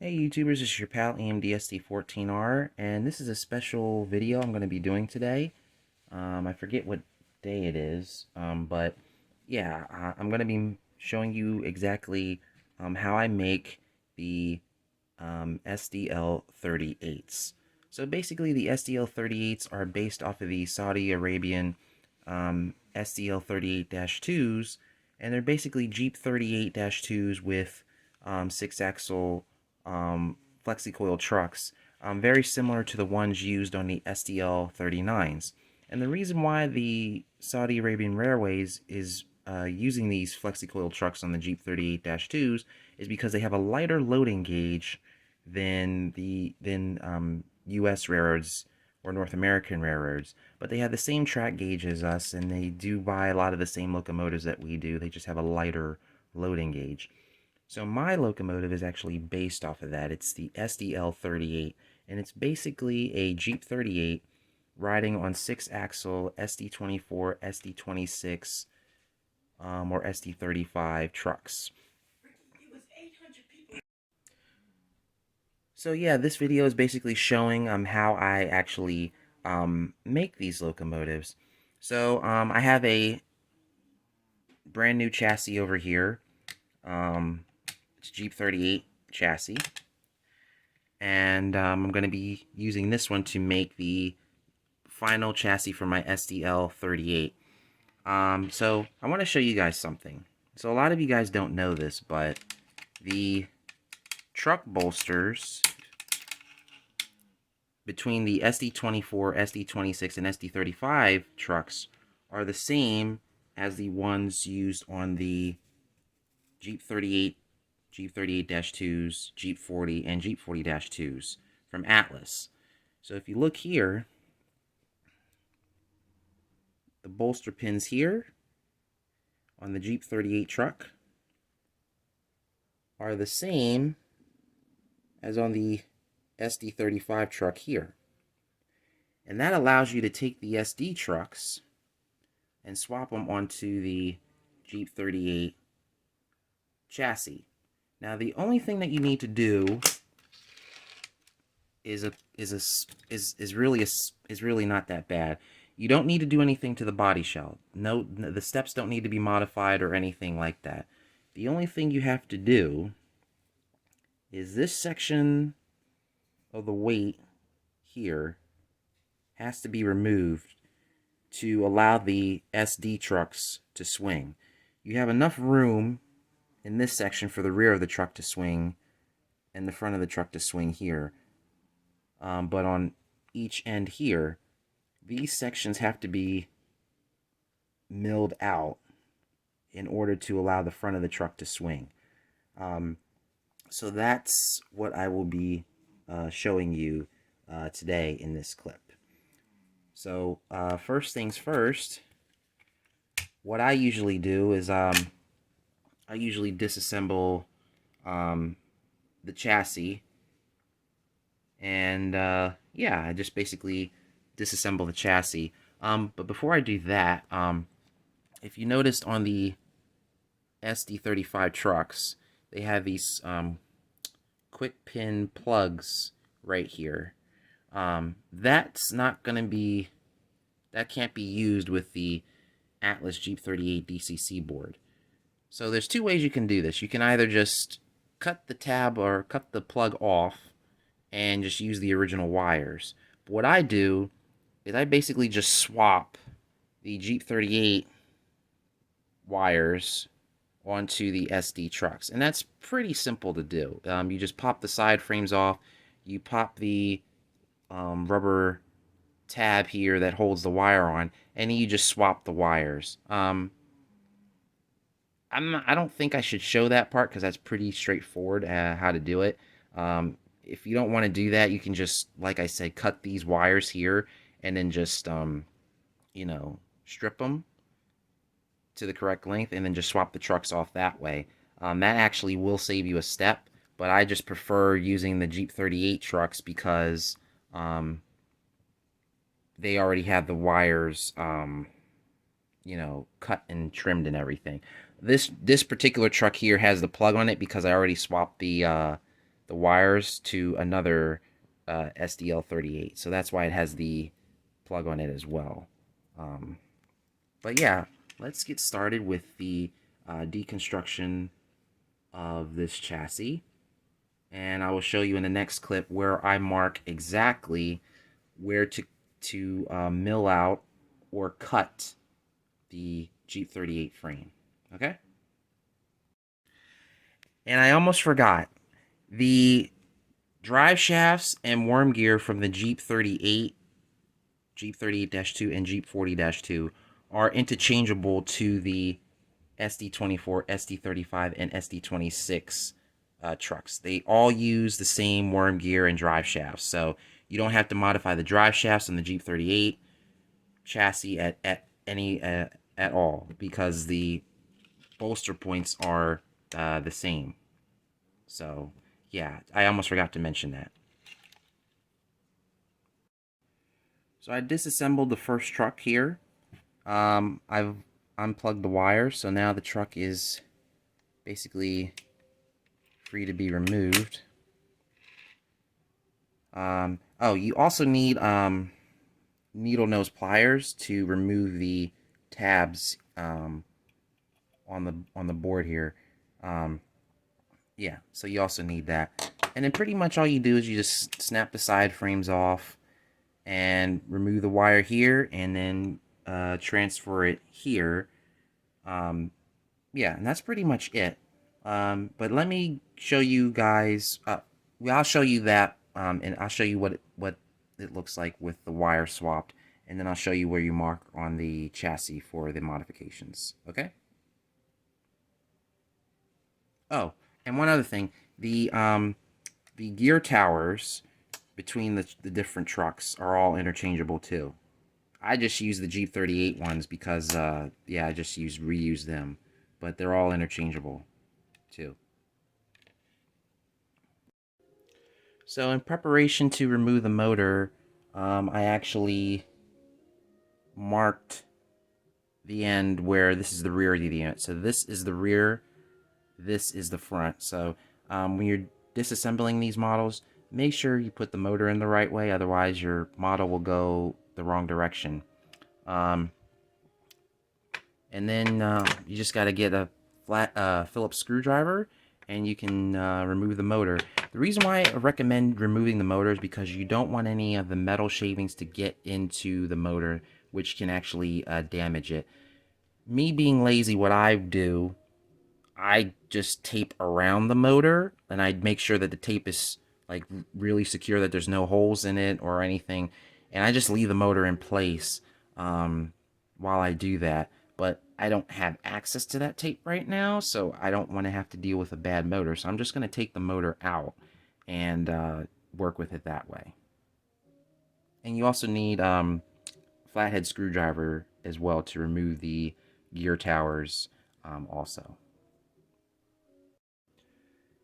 Hey YouTubers, this is your pal EMD SDL38-2, and this is a special video I'm going to be doing today. I forget what day it is, but yeah, I'm going to be showing you exactly how I make the SDL38s. So basically the SDL38s are based off of the Saudi Arabian SDL38-2s, and they're basically Jeep 38-2s with 6-axle flexi-coil trucks, very similar to the ones used on the SDL39s. And the reason why the Saudi Arabian Railways is using these flexi-coil trucks on the Jeep 38-2s is because they have a lighter loading gauge than U.S. railroads or North American railroads, but they have the same track gauge as us, and they do buy a lot of the same locomotives that we do. They just have a lighter loading gauge. So my locomotive is actually based off of that. It's the SDL38, and it's basically a Jeep 38 riding on 6-axle SD24, SD26, or SD35 trucks. So yeah, this video is basically showing how I actually make these locomotives. So I have a brand new chassis over here. It's Jeep 38 chassis. And I'm going to be using this one to make the final chassis for my SDL38. So I want to show you guys something. So a lot of you guys don't know this, but the truck bolsters between the SD24, SD26, and SD35 trucks are the same as the ones used on the Jeep 38, Jeep 38-2s, Jeep 40, and Jeep 40-2s from Atlas. So if you look here, the bolster pins here on the Jeep 38 truck are the same as on the SD35 truck here. And that allows you to take the SD trucks and swap them onto the Jeep 38 chassis. Now the only thing that you need to do is really not that bad. You don't need to do anything to the body shell. No, the steps don't need to be modified or anything like that. The only thing you have to do is this section of the weight here has to be removed to allow the SD trucks to swing. You have enough room in this section for the rear of the truck to swing and the front of the truck to swing here. But on each end here, these sections have to be milled out in order to allow the front of the truck to swing. So that's what I will be showing you today in this clip. So first things first, what I usually do is I usually disassemble the chassis, and yeah, I just basically disassemble the chassis. But before I do that, if you noticed on the SD35 trucks, they have these quick pin plugs right here. That's not going to be, that can't be used with the Atlas Jeep 38 DCC board. So there's two ways you can do this. You can either just cut the tab or cut the plug off and just use the original wires. But what I do is I basically just swap the Jeep 38 wires onto the SD trucks, and that's pretty simple to do. You just pop the side frames off, you pop the rubber tab here that holds the wire on, and then you just swap the wires. I don't think I should show that part because that's pretty straightforward how to do it. If you don't want to do that, you can just, like I said, cut these wires here and then just, you know, strip them to the correct length and then just swap the trucks off that way. That actually will save you a step, but I just prefer using the Jeep 38 trucks because they already have the wires, you know, cut and trimmed and everything. This particular truck here has the plug on it because I already swapped the the wires to another SDL38. So that's why it has the plug on it as well. But yeah, let's get started with the deconstruction of this chassis. And I will show you in the next clip where I mark exactly where to mill out or cut the Jeep 38 frame. Okay? And I almost forgot. The drive shafts and worm gear from the Jeep 38, Jeep 38-2, and Jeep 40-2 are interchangeable to the SD24, SD35, and SD26 trucks. They all use the same worm gear and drive shafts, so you don't have to modify the drive shafts on the Jeep 38 chassis at all, because the bolster points are the same. So yeah, I almost forgot to mention that. So I disassembled the first truck here. I've unplugged the wires, so now the truck is basically free to be removed. Oh, you also need needle nose pliers to remove the tabs on the board here. Yeah, so you also need that. And then pretty much all you do is you just snap the side frames off and remove the wire here, and then transfer it here. Yeah, and that's pretty much it. But let me show you guys. I'll show you that, and I'll show you what it looks like with the wire swapped, and then I'll show you where you mark on the chassis for the modifications. Okay. Oh, and one other thing, the gear towers between the different trucks are all interchangeable too. I just use the Jeep 38 ones because yeah, I just reuse them, but they're all interchangeable too. So in preparation to remove the motor, I actually marked the end where this is the rear of the unit. So this is the rear, this is the front. So when you're disassembling these models, make sure you put the motor in the right way, otherwise your model will go the wrong direction. And then you just got to get a flat Phillips screwdriver, and you can remove the motor. The reason why I recommend removing the motor is because you don't want any of the metal shavings to get into the motor, which can actually damage it. Me being lazy, what I do, I just tape around the motor, and I make sure that the tape is like really secure, that there's no holes in it or anything, and I just leave the motor in place while I do that. But I don't have access to that tape right now, so I don't want to have to deal with a bad motor, so I'm just going to take the motor out and work with it that way. And you also need flathead screwdriver as well to remove the gear towers also.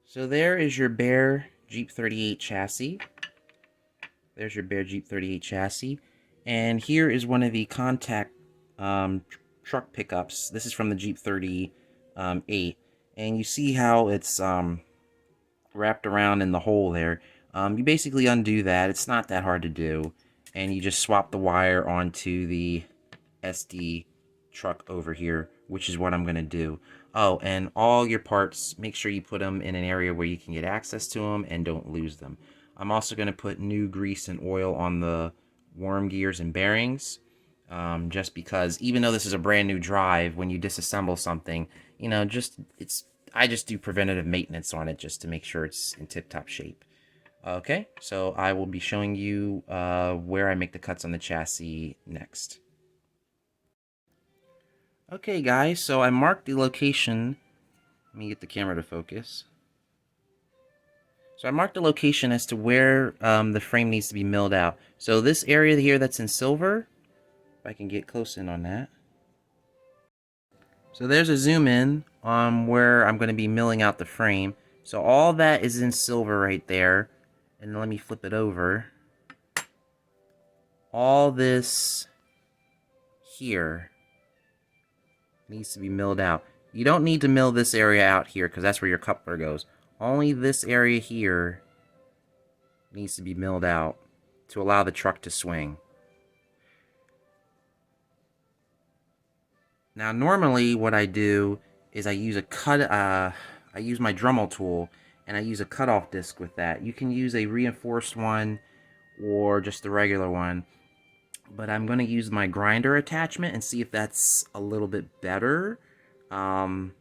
So there is your bare Jeep 38 chassis. There's your bare Jeep 38 chassis. And here is one of the contact truck pickups. This is from the Jeep 38. And you see how it's wrapped around in the hole there. You basically undo that. It's not that hard to do. And you just swap the wire onto the SD truck over here, which is what I'm going to do. Oh, and all your parts, make sure you put them in an area where you can get access to them and don't lose them. I'm also going to put new grease and oil on the worm gears and bearings, just because even though this is a brand new drive, when you disassemble something, you know, I just do preventative maintenance on it just to make sure it's in tip-top shape. Okay, so I will be showing you where I make the cuts on the chassis next. Okay guys, so I marked the location. Let me get the camera to focus. So I marked the location as to where the frame needs to be milled out. So this area here that's in silver, if I can get close in on that. So there's a zoom in on where I'm going to be milling out the frame. So all that is in silver right there. And let me flip it over. All this here needs to be milled out. You don't need to mill this area out here because that's where your coupler goes. Only this area here needs to be milled out to allow the truck to swing. Now normally what I do is I use I use my Dremel tool and I use a cutoff disc with that. You can use a reinforced one or just the regular one, but I'm going to use my grinder attachment and see if that's a little bit better. And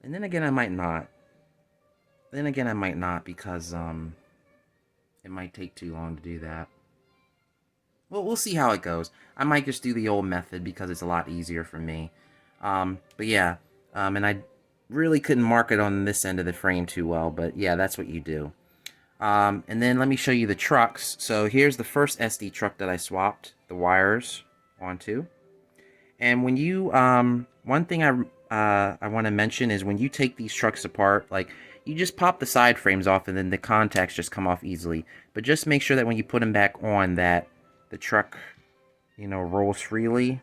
then again I might not. Then again I might not because it might take too long to do that. Well, we'll see how it goes. I might just do the old method because it's a lot easier for me. But yeah, and I really couldn't mark it on this end of the frame too well, but yeah, that's what you do. And then let me show you the trucks. So here's the first SD truck that I swapped the wires onto. And when you, one thing I want to mention is when you take these trucks apart, like, you just pop the side frames off and then the contacts just come off easily. But just make sure that when you put them back on that the truck, you know, rolls freely,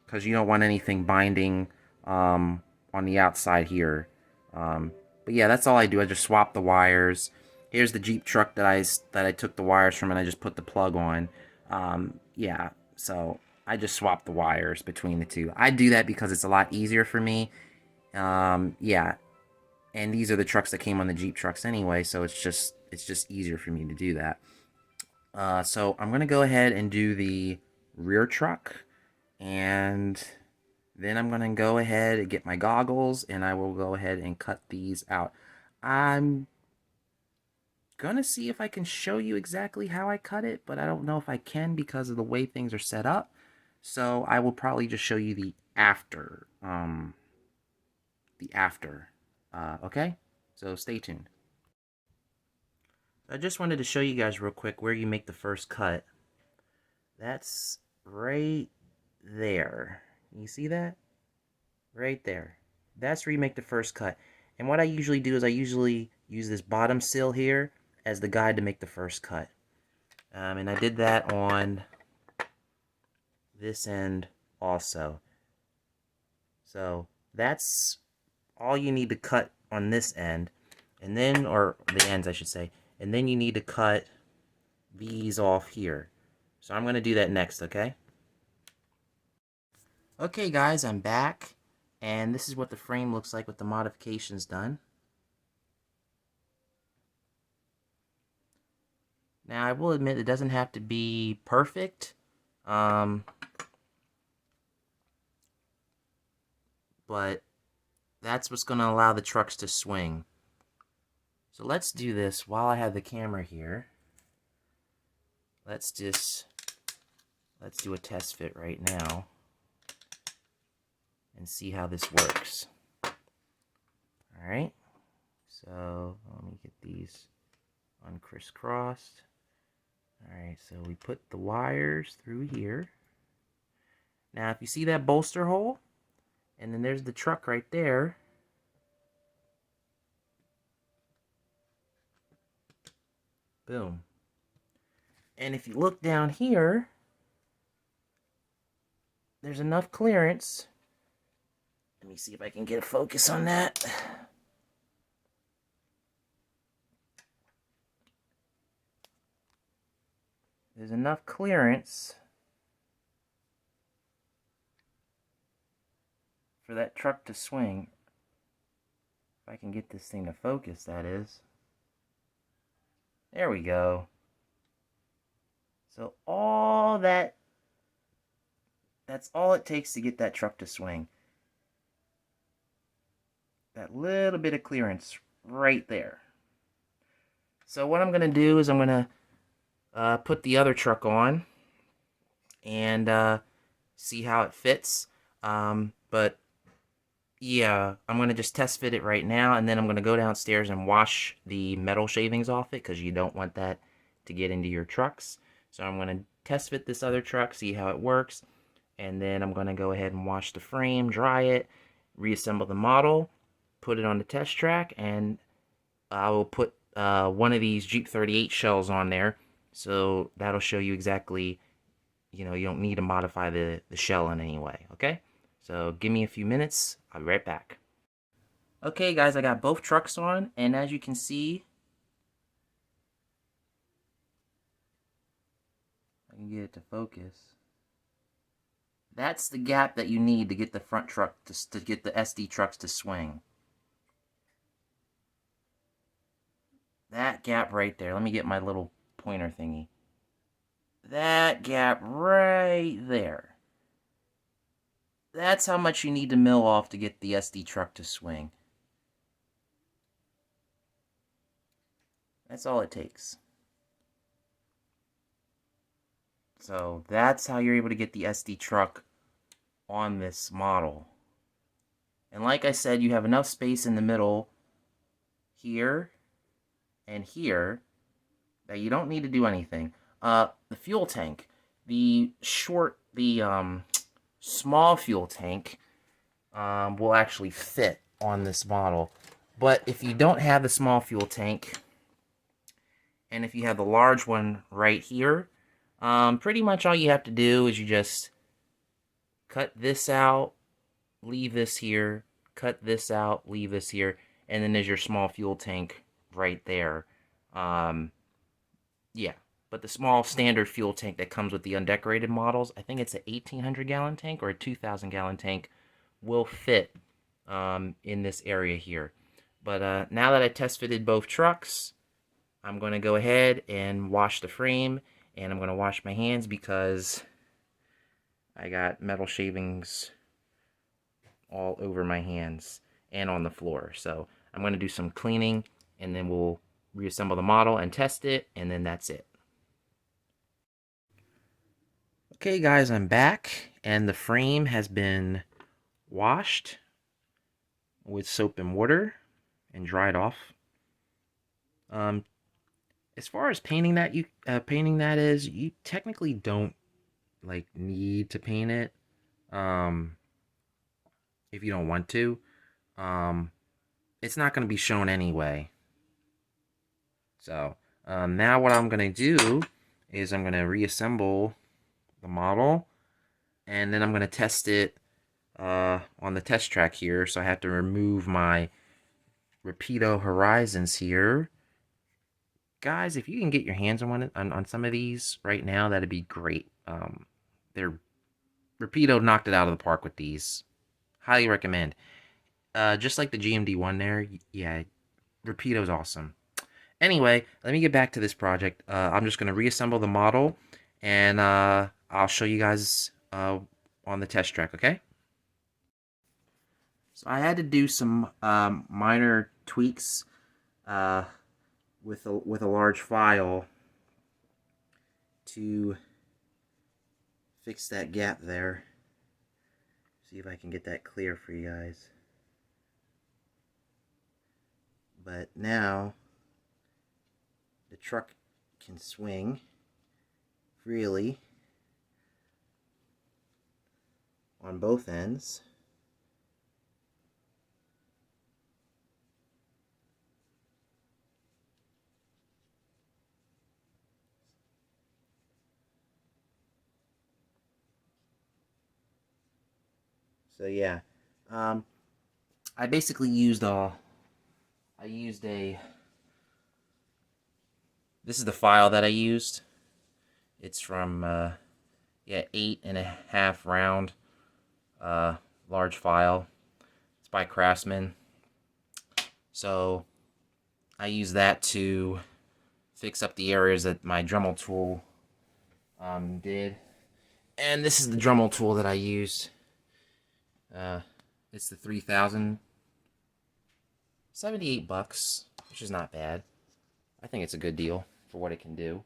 because you don't want anything binding on the outside here. But yeah, that's all I do. I just swap the wires. Here's the Jeep truck that I took the wires from and I just put the plug on. Yeah, so I just swap the wires between the two. I do that because it's a lot easier for me. Yeah, and these are the trucks that came on the Jeep trucks anyway, so it's just easier for me to do that. So I'm gonna go ahead and do the rear truck, and then I'm gonna go ahead and get my goggles, and I will go ahead and cut these out. I'm gonna see if I can show you exactly how I cut it, but I don't know if I can because of the way things are set up. So I will probably just show you the after. Okay? So stay tuned. I just wanted to show you guys real quick where you make the first cut. That's right there. You see that? Right there. That's where you make the first cut. And what I usually do is I usually use this bottom sill here as the guide to make the first cut. And I did that on this end also. So that's all you need to cut on this end. And then, or the ends I should say. And then you need to cut these off here. So I'm going to do that next, okay? Okay guys, I'm back. And this is what the frame looks like with the modifications done. Now, I will admit it doesn't have to be perfect, but that's what's going to allow the trucks to swing. So let's do this while I have the camera here. Let's do a test fit right now and see how this works. All right, so let me get these uncrisscrossed. Alright, so we put the wires through here. Now, if you see that bolster hole, and then there's the truck right there, boom. And if you look down here, there's enough clearance. Let me see if I can get a focus on that. There's enough clearance for that truck to swing. If I can get this thing to focus, that is. There we go. So all that's all it takes to get that truck to swing. That little bit of clearance right there. So what I'm going to do is I'm going to put the other truck on and see how it fits. But yeah, I'm going to just test fit it right now, and then I'm going to go downstairs and wash the metal shavings off it because you don't want that to get into your trucks. So I'm going to test fit this other truck, see how it works, and then I'm going to go ahead and wash the frame, dry it, reassemble the model, put it on the test track, and I will put one of these Jeep 38 shells on there. So that'll show you exactly, you know, you don't need to modify the shell in any way, okay? So give me a few minutes. I'll be right back. Okay, guys, I got both trucks on, and as you can see, I can get it to focus. That's the gap that you need to get the front truck to get the SD trucks to swing. That gap right there. Let me get my little pointer thingy. That gap right there. That's how much you need to mill off to get the SD truck to swing. That's all it takes. So that's how you're able to get the SD truck on this model. And like I said, you have enough space in the middle here and here that you don't need to do anything. The fuel tank, the small fuel tank will actually fit on this model. But if you don't have the small fuel tank, and if you have the large one right here, pretty much all you have to do is you just cut this out, leave this here, cut this out, leave this here, and then there's your small fuel tank right there. Yeah, but the small standard fuel tank that comes with the undecorated models, I think it's an 1,800 gallon tank or a 2,000 gallon tank, will fit in this area here. But now that I test fitted both trucks, I'm going to go ahead and wash the frame, and I'm going to wash my hands because I got metal shavings all over my hands and on the floor. So I'm going to do some cleaning, and then we'll reassemble the model and test it, and then that's it. Okay guys, I'm back, and the frame has been washed with soap and water and dried off. As far as painting that is, you technically don't like need to paint it if you don't want to. It's not going to be shown anyway. So now what I'm going to do is I'm going to reassemble the model, and then I'm going to test it on the test track here. So I have to remove my Rapido Horizons here. Guys, if you can get your hands on some of these right now, that'd be great. Rapido knocked it out of the park with these. Highly recommend. Just like the GMD one there, yeah, Rapido's awesome. Anyway, let me get back to this project. I'm just going to reassemble the model, and I'll show you guys on the test track, okay? So I had to do some minor tweaks with a large file to fix that gap there. See if I can get that clear for you guys. But now the truck can swing freely on both ends. So yeah, I basically used this is the file that I used. It's from, yeah, 8.5 round, large file. It's by Craftsman. So I use that to fix up the areas that my Dremel tool did. And this is the Dremel tool that I used. It's the 3000, $78, which is not bad. I think it's a good deal for what it can do.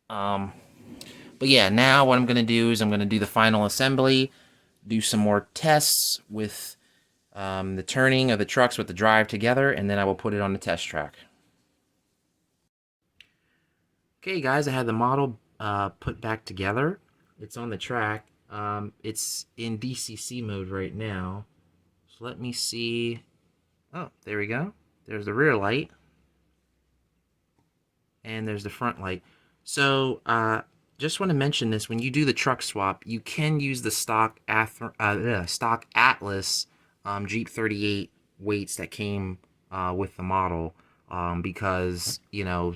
But yeah, now what I'm going to do is I'm going to do the final assembly, do some more tests with the turning of the trucks with the drive together, and then I will put it on the test track. Okay guys, I had the model put back together. It's on the track. It's in DCC mode right now. So let me see. Oh, there we go. There's the rear light. And there's the front light. So, just want to mention this. When you do the truck swap, you can use the stock Atlas Jeep 38 weights that came with the model, because, you know,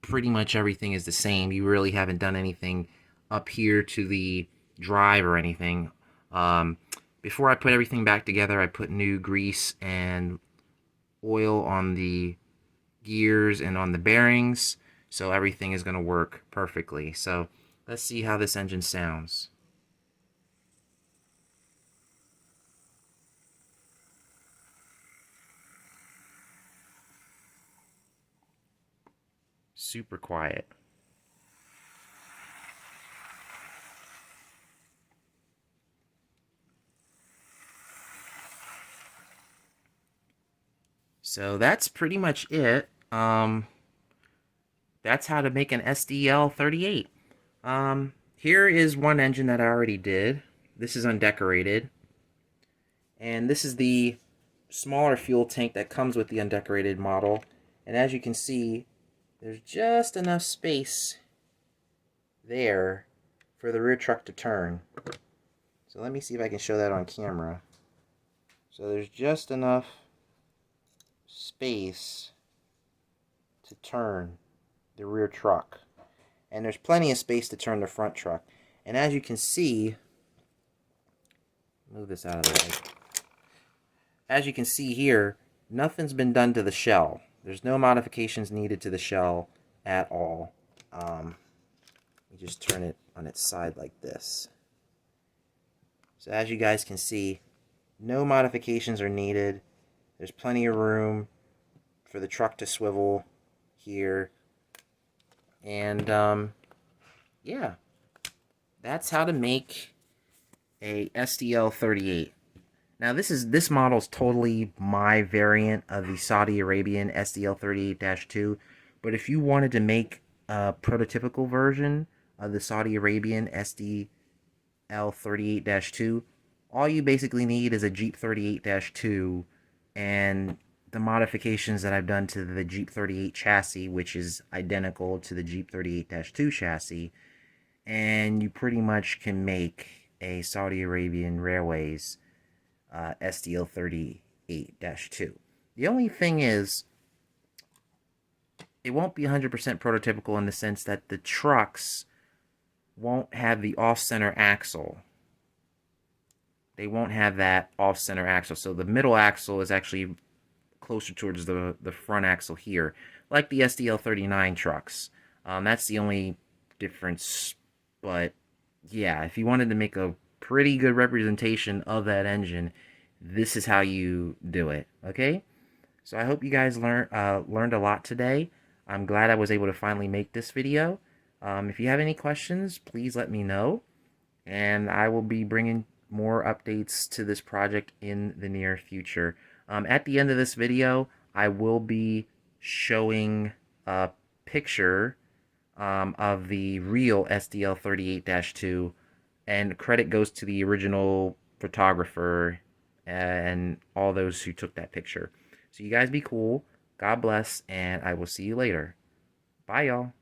pretty much everything is the same. You really haven't done anything up here to the drive or anything. Before I put everything back together, I put new grease and oil on the gears and on the bearings, so everything is going to work perfectly. So let's see how this engine sounds. Super quiet. So that's pretty much it. That's how to make an SDL38. Here is one engine that I already did. This is undecorated. And this is the smaller fuel tank that comes with the undecorated model. And as you can see, there's just enough space there for the rear truck to turn. So let me see if I can show that on camera. So there's just enough space to turn the rear truck. And there's plenty of space to turn the front truck. And as you can see, move this out of the way. As you can see here, nothing's been done to the shell. There's no modifications needed to the shell at all. You just turn it on its side like this. So as you guys can see, no modifications are needed. There's plenty of room for the truck to swivel here. And yeah, that's how to make a SDL38. Now this model is totally my variant of the Saudi Arabian SDL38-2, but if you wanted to make a prototypical version of the Saudi Arabian SDL38-2, all you basically need is a Jeep 38-2 and the modifications that I've done to the Jeep 38 chassis, which is identical to the Jeep 38-2 chassis, and you pretty much can make a Saudi Arabian Railways SDL38-2. The only thing is, it won't be 100% prototypical in the sense that the trucks won't have the off-center axle. They won't have that off-center axle. So the middle axle is actually closer towards the front axle here, like the SDL39 trucks. That's the only difference. But yeah, if you wanted to make a pretty good representation of that engine, this is how you do it. Okay, so I hope you guys learned a lot today. I'm glad I was able to finally make this video. If you have any questions, please let me know, and I will be bringing more updates to this project in the near future. At the end of this video, I will be showing a picture of the real SDL38-2, and credit goes to the original photographer and all those who took that picture. So you guys be cool, God bless, and I will see you later. Bye, y'all.